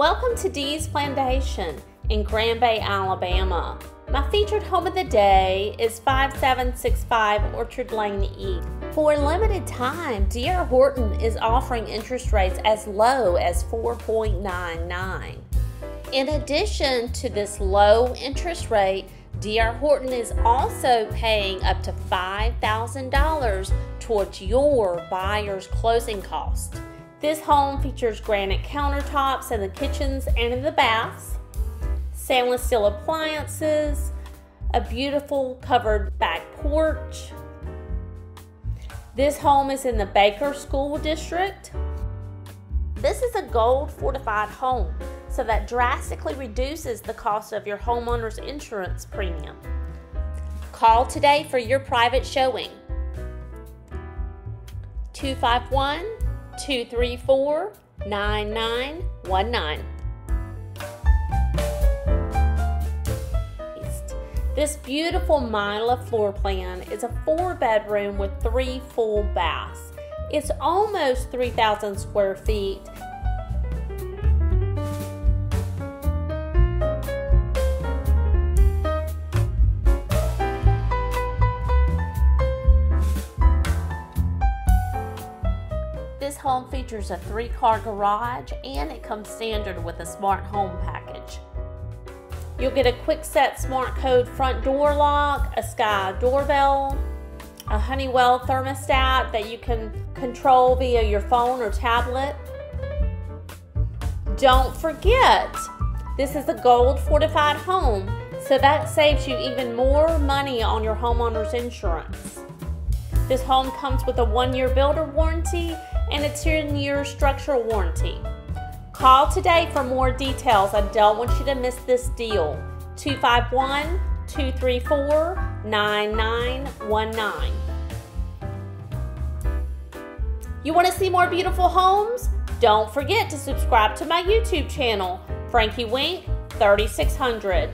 Welcome to Dee's Plantation in Grand Bay, Alabama. My featured home of the day is 5765 Orchard Lane E. For a limited time, D.R. Horton is offering interest rates as low as 4.99. In addition to this low interest rate, D.R. Horton is also paying up to $5,000 towards your buyer's closing cost. This home features granite countertops in the kitchens and in the baths, stainless steel appliances, a beautiful covered back porch. This home is in the Baker School District. This is a gold fortified home, so that drastically reduces the cost of your homeowner's insurance premium. Call today for your private showing. 251-234-9919. This beautiful Mila floor plan is a 4-bedroom with 3 full baths. It's almost 3,000 square feet. This home features a 3-car garage and it comes standard with a smart home package. You'll get a quick set smart code front door lock, a Sky doorbell, a Honeywell thermostat that you can control via your phone or tablet. Don't forget, this is a gold fortified home, so that saves you even more money on your homeowner's insurance. This home comes with a 1-year builder warranty and a 10-year structural warranty. Call today for more details. I don't want you to miss this deal. 251-234-9919. You want to see more beautiful homes? Don't forget to subscribe to my YouTube channel, FrankieWink 3600.